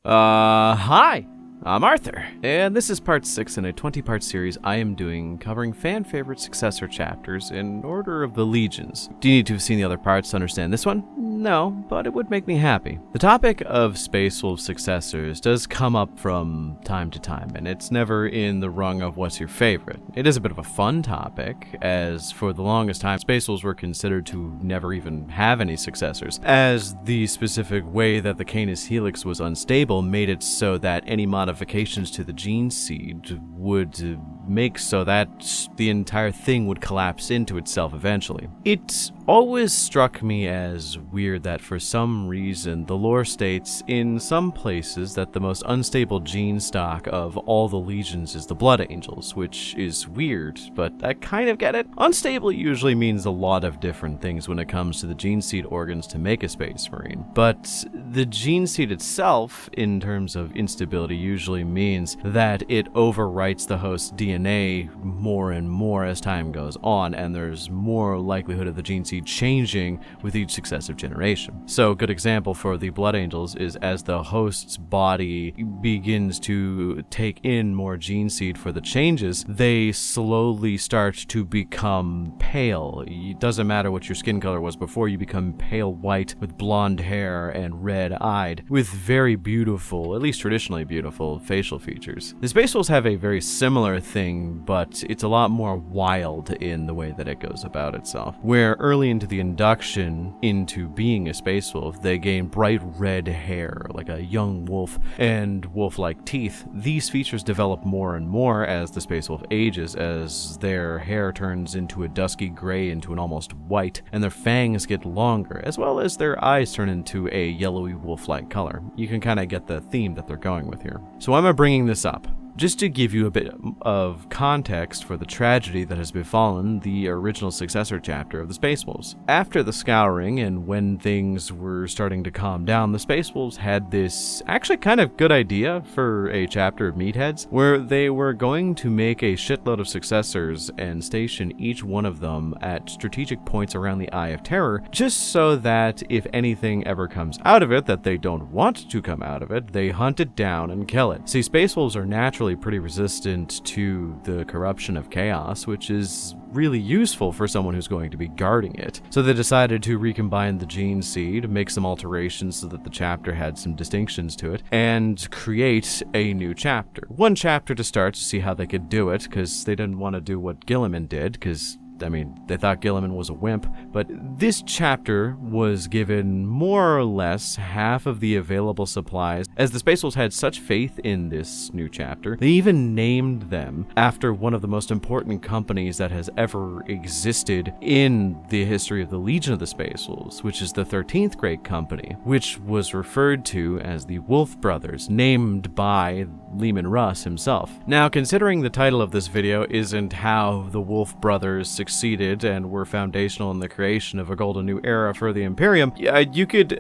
Hi, I'm Arthur, and this is part 6 in a 20-part series I am doing covering fan-favorite successor chapters in order of the legions. Do you need to have seen the other parts to understand this one? No, but it would make me happy. The topic of Space Wolf successors does come up from time to time, and it's never in the rung of what's your favorite. It is a bit of a fun topic, as for the longest time, Space Wolves were considered to never even have any successors, as the specific way that the Canis Helix was unstable made it so that any modifications to the gene seed would make so that the entire thing would collapse into itself eventually. It always struck me as weird that for some reason the lore states in some places that the most unstable gene stock of all the legions is the Blood Angels, which is weird, but I kind of get it. Unstable usually means a lot of different things when it comes to the gene seed organs to make a Space Marine, but the gene seed itself, in terms of instability, usually means that it overwrites the host's DNA more and more as time goes on, and there's more likelihood of the gene seed changing with each successive generation. So a good example for the Blood Angels is as the host's body begins to take in more gene seed for the changes, they slowly start to become pale. It doesn't matter what your skin color was before, you become pale white with blonde hair and red-eyed, with very beautiful, at least traditionally beautiful, facial features. The Space Wolves have a very similar thing, but it's a lot more wild in the way that it goes about itself, where early into the induction into being a Space Wolf, they gain bright red hair, like a young wolf, and wolf-like teeth. These features develop more and more as the Space Wolf ages, as their hair turns into a dusky gray into an almost white, and their fangs get longer, as well as their eyes turn into a yellowy wolf-like color. You can kind of get the theme that they're going with here. So why am I bringing this up? Just to give you a bit of context for the tragedy that has befallen the original successor chapter of the Space Wolves. After the Scouring, and when things were starting to calm down, the Space Wolves had this actually kind of good idea for a chapter of Meatheads, where they were going to make a shitload of successors and station each one of them at strategic points around the Eye of Terror, just so that if anything ever comes out of it that they don't want to come out of it, they hunt it down and kill it. See, Space Wolves are naturally pretty resistant to the corruption of chaos, which is really useful for someone who's going to be guarding it. So they decided to recombine the gene seed, make some alterations so that the chapter had some distinctions to it, and create a new chapter. One chapter to start to see how they could do it, because they didn't want to do what Gilliman did, because they thought Gilliman was a wimp, but this chapter was given more or less half of the available supplies. As the Space Wolves had such faith in this new chapter, they even named them after one of the most important companies that has ever existed in the history of the Legion of the Space Wolves, which is the 13th Great Company, which was referred to as the Wolf Brothers, named by Leman Russ himself. Now, considering the title of this video isn't how the Wolf Brothers succeeded and were foundational in the creation of a golden new era for the Imperium, you could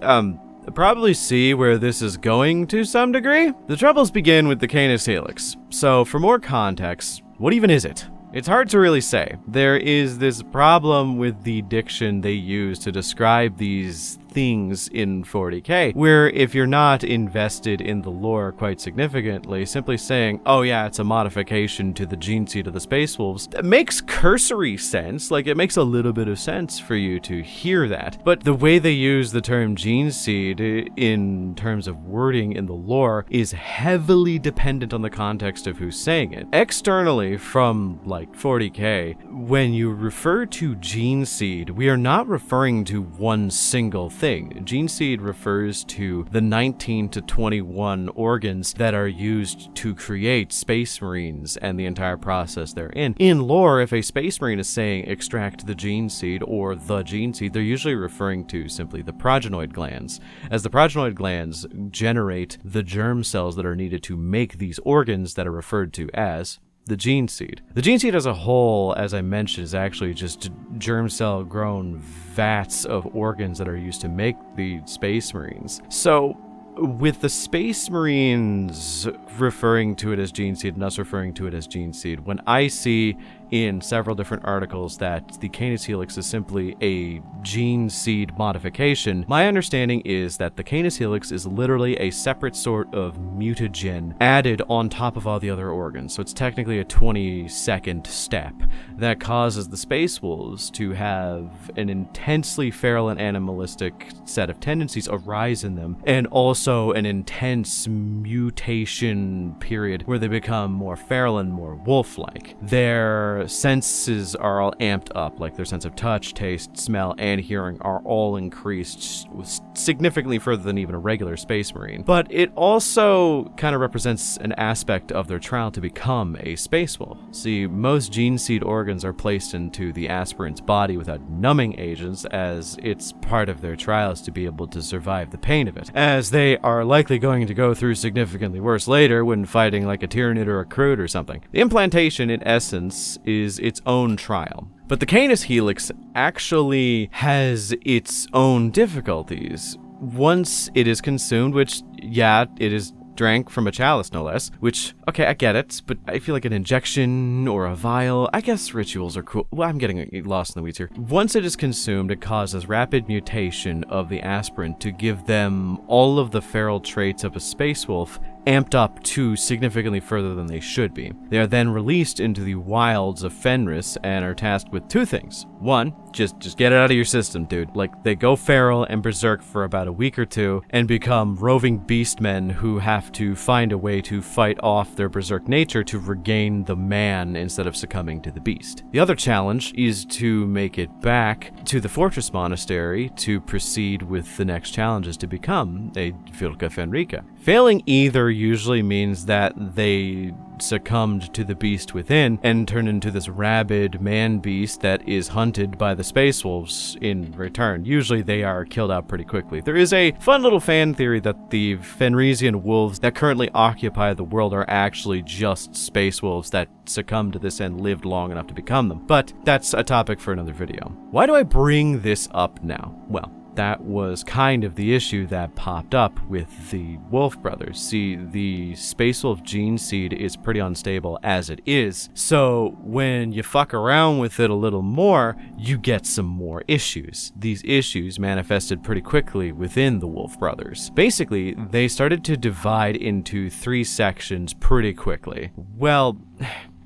probably see where this is going to some degree. The troubles begin with the Canis Helix. So for more context, what even is it? It's hard to really say. There is this problem with the diction they use to describe these things in 40k, where if you're not invested in the lore quite significantly, simply saying, oh yeah, it's a modification to the gene seed of the Space Wolves, that makes cursory sense. Like, it makes a little bit of sense for you to hear that. But the way they use the term gene seed in terms of wording in the lore is heavily dependent on the context of who's saying it. Externally, from like 40k, when you refer to gene seed, we are not referring to one single thing. Gene seed refers to the 19 to 21 organs that are used to create Space Marines and the entire process therein. In lore, if a Space Marine is saying extract the gene seed or the gene seed, they're usually referring to simply the progenoid glands, as the progenoid glands generate the germ cells that are needed to make these organs that are referred to as the gene seed. The gene seed as a whole, as I mentioned, is actually just germ cell grown vats of organs that are used to make the Space Marines. So with the Space Marines referring to it as gene seed and us referring to it as gene seed, when I see in several different articles that the Canis Helix is simply a gene seed modification, my understanding is that the Canis Helix is literally a separate sort of mutagen added on top of all the other organs. So it's technically a 22nd step that causes the space wolves to have an intensely feral and animalistic set of tendencies arise in them, and also an intense mutation period where they become more feral and more wolf-like. Their senses are all amped up, like their sense of touch, taste, smell, and hearing are all increased significantly further than even a regular space marine. But it also kind of represents an aspect of their trial to become a space wolf. See, most gene seed organs are placed into the aspirant's body without numbing agents, as it's part of their trials to be able to survive the pain of it, as they are likely going to go through significantly worse later when fighting like a Tyranid or a Crude or something. The implantation, in essence, is its own trial. But the Canis Helix actually has its own difficulties. Once it is consumed, which, yeah, it is drank from a chalice, no less, which, okay, I get it, but I feel like an injection or a vial, I guess rituals are cool. Well, I'm getting lost in the weeds here. Once it is consumed, it causes rapid mutation of the aspirant to give them all of the feral traits of a space wolf, amped up to significantly further than they should be. They are then released into the wilds of Fenris and are tasked with two things. One, just get it out of your system, dude. Like, they go feral and berserk for about a week or two and become roving beastmen who have to find a way to fight off their berserk nature to regain the man instead of succumbing to the beast. The other challenge is to make it back to the fortress monastery to proceed with the next challenges to become a Vilca Fenrica. Failing either usually means that they succumbed to the beast within and turn into this rabid man beast that is hunted by the space wolves in return. Usually they are killed out pretty quickly. There is a fun little fan theory that the Fenrisian wolves that currently occupy the world are actually just space wolves that succumbed to this and lived long enough to become them. But that's a topic for another video. Why do I bring this up now? Well, that was kind of the issue that popped up with the Wolf Brothers. See, the Space Wolf gene seed is pretty unstable as it is, so when you fuck around with it a little more, you get some more issues. These issues manifested pretty quickly within the Wolf Brothers. Basically, they started to divide into 3 sections pretty quickly. Well,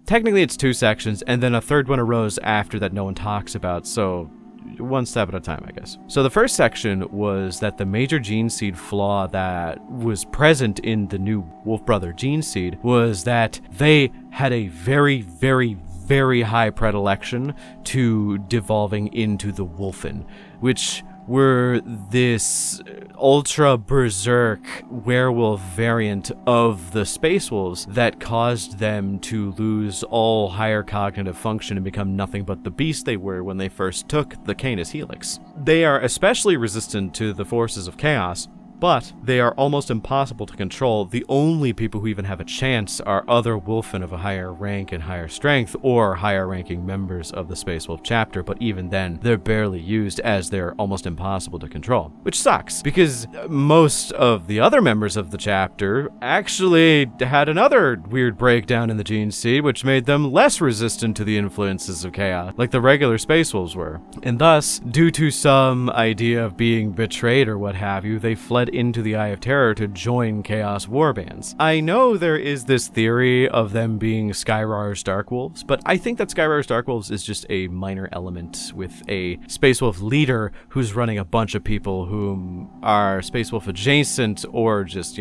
technically it's 2 sections, and then a third one arose after that no one talks about, so one step at a time, I guess. So the first section was that the major gene seed flaw that was present in the new Wolf Brother gene seed was that they had a very, very, very high predilection to devolving into the Wolfen, which were this ultra berserk werewolf variant of the space wolves that caused them to lose all higher cognitive function and become nothing but the beast they were when they first took the Canis Helix. They are especially resistant to the forces of chaos, but they are almost impossible to control. The only people who even have a chance are other Wolfen of a higher rank and higher strength, or higher ranking members of the Space Wolf chapter, but even then, they're barely used as they're almost impossible to control. Which sucks, because most of the other members of the chapter actually had another weird breakdown in the gene seed, which made them less resistant to the influences of chaos, like the regular Space Wolves were. And thus, due to some idea of being betrayed or what have you, they fled into the Eye of Terror to join Chaos Warbands. I know there is this theory of them being Skyrar's Darkwolves, but I think that Skyrar's Darkwolves is just a minor element with a Space Wolf leader who's running a bunch of people whom are Space Wolf adjacent or just,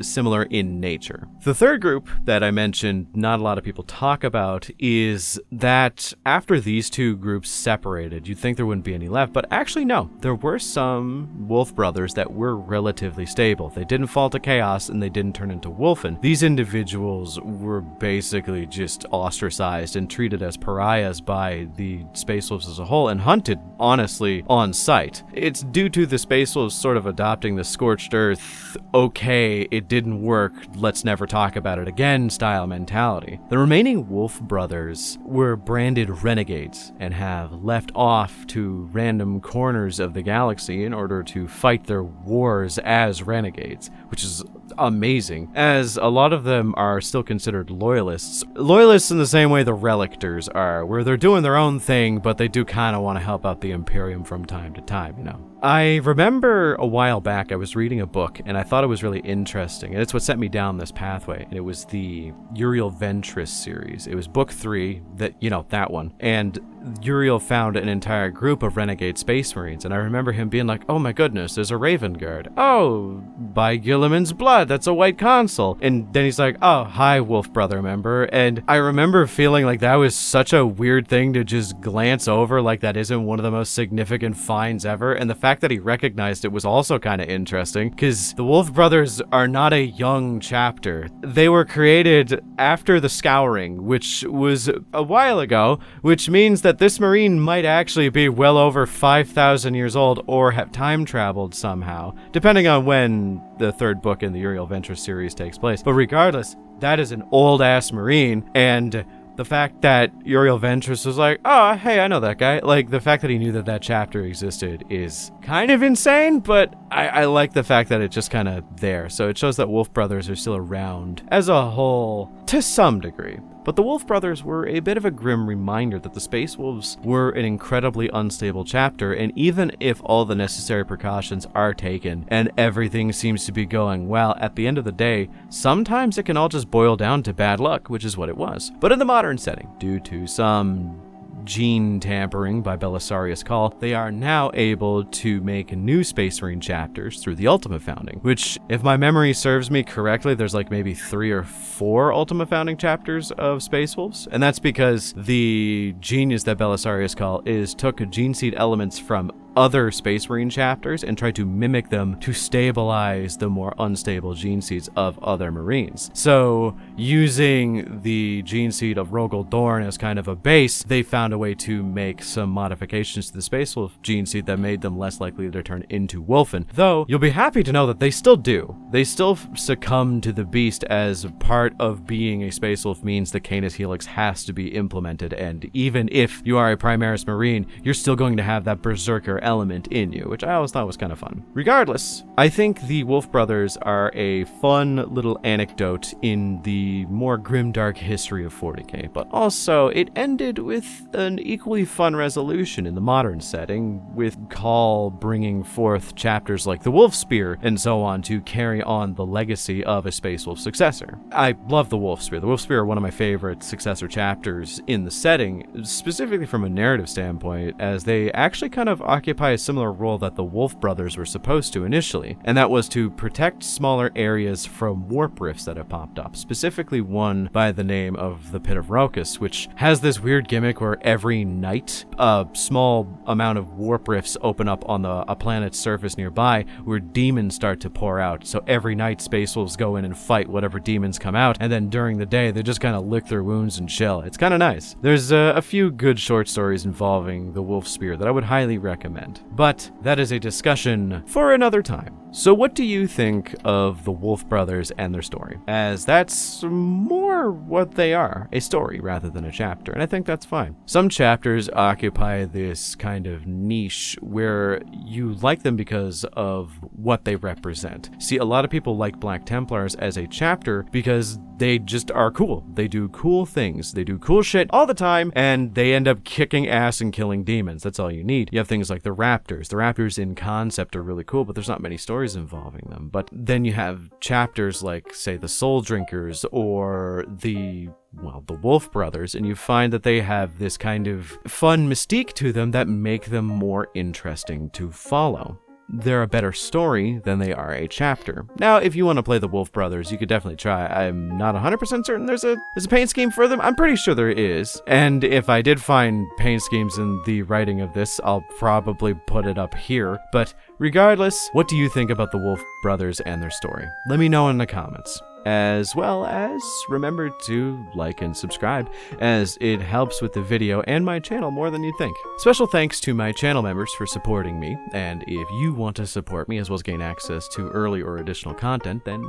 similar in nature. The third group that I mentioned not a lot of people talk about is that after these 2 groups separated, you'd think there wouldn't be any left, but actually no. There were some Wolf Brothers that were relatively stable. They didn't fall to chaos and they didn't turn into Wolfen. These individuals were basically just ostracized and treated as pariahs by the Space Wolves as a whole and hunted, honestly, on sight. It's due to the Space Wolves sort of adopting the scorched earth, okay, it didn't work, let's never talk about it again style mentality. The remaining Wolf Brothers were branded renegades and have left off to random corners of the galaxy in order to fight their wars as renegades, which is amazing, as a lot of them are still considered loyalists. Loyalists in the same way the Relictors are, where they're doing their own thing, but they do kind of want to help out the Imperium from time to time, you know. I remember a while back I was reading a book, and I thought it was really interesting, and it's what sent me down this pathway, and it was the Uriel Ventris series. It was book 3, that one, and Uriel found an entire group of renegade space marines, and I remember him being like, oh my goodness, there's a Raven Guard. Oh, by Gilliman's blood, that's a white consul. And then he's like, oh, hi, Wolf Brother member. And I remember feeling like that was such a weird thing to just glance over, like that isn't one of the most significant finds ever. And the fact that he recognized it was also kind of interesting, because the Wolf Brothers are not a young chapter. They were created after the Scouring, which was a while ago, which means that this marine might actually be well over 5,000 years old or have time traveled somehow, depending on when the third book in the Uriel Ventris series takes place. But regardless, that is an old-ass marine, and the fact that Uriel Ventris was like, oh, hey, I know that guy. Like, the fact that he knew that that chapter existed is kind of insane, but I like the fact that it's just kind of there. So it shows that Wolf Brothers are still around as a whole to some degree. But the Wolf Brothers were a bit of a grim reminder that the Space Wolves were an incredibly unstable chapter, and even if all the necessary precautions are taken and everything seems to be going well, at the end of the day, sometimes it can all just boil down to bad luck, which is what it was. But in the modern setting, due to some gene tampering by Belisarius Cawl, they are now able to make new Space Marine chapters through the Ultima Founding, which, if my memory serves me correctly, there's like maybe 3 or 4 Ultima Founding chapters of Space Wolves, and that's because the genius that Belisarius Cawl is took gene seed elements from other Space Marine chapters and tried to mimic them to stabilize the more unstable gene seeds of other Marines. So, using the gene seed of Rogel Dorn as kind of a base, they found a way to make some modifications to the Space Wolf gene seed that made them less likely to turn into Wolfen. Though, you'll be happy to know that they still do. They still succumb to the beast, as part of being a Space Wolf means the Canis Helix has to be implemented, and even if you are a Primaris Marine, you're still going to have that Berserker element in you, which I always thought was kind of fun. Regardless, I think the Wolf Brothers are a fun little anecdote in the more grimdark history of 40k, but also it ended with an equally fun resolution in the modern setting, with Cawl bringing forth chapters like the Wolf Spear and so on to carry on the legacy of a Space Wolf successor. I love the Wolf Spear. The Wolf Spear are one of my favorite successor chapters in the setting, specifically from a narrative standpoint, as they actually kind of occupy a similar role that the Wolf Brothers were supposed to initially, and that was to protect smaller areas from warp rifts that have popped up, specifically one by the name of the Pit of Rokus, which has this weird gimmick where every night a small amount of warp rifts open up on a planet's surface nearby where demons start to pour out. So every night Space Wolves go in and fight whatever demons come out, and then during the day they just kind of lick their wounds and chill. It's kind of nice. There's a few good short stories involving the Wolf Spear that I would highly recommend. But that is a discussion for another time. So what do you think of the Wolf Brothers and their story? As that's more what they are, a story rather than a chapter, and I think that's fine. Some chapters occupy this kind of niche where you like them because of what they represent. See, a lot of people like Black Templars as a chapter because they just are cool. They do cool things. They do cool shit all the time, and they end up kicking ass and killing demons. That's all you need. You have things like the Raptors. The Raptors in concept are really cool, but there's not many stories involving them. But then you have chapters like, say, the Soul Drinkers or the Wolf Brothers, and you find that they have this kind of fun mystique to them that make them more interesting to follow. They're a better story than they are a chapter. Now, if you want to play the Wolf Brothers, you could definitely try. I'm not 100% certain there's a paint scheme for them. I'm pretty sure there is. And if I did find paint schemes in the writing of this, I'll probably put it up here. But regardless, what do you think about the Wolf Brothers and their story? Let me know in the comments. As well as remember to like and subscribe, as it helps with the video and my channel more than you think. Special thanks to my channel members for supporting me, and if you want to support me as well as gain access to early or additional content, then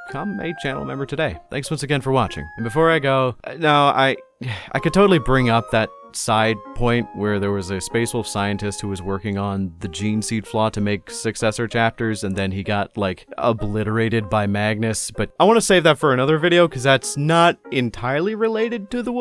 become a channel member today. Thanks once again for watching. And before I go, I could totally bring up that side point where there was a Space Wolf scientist who was working on the gene seed flaw to make successor chapters, and then he got, like, obliterated by Magnus, but I want to save that for another video, because that's not entirely related to the Wolf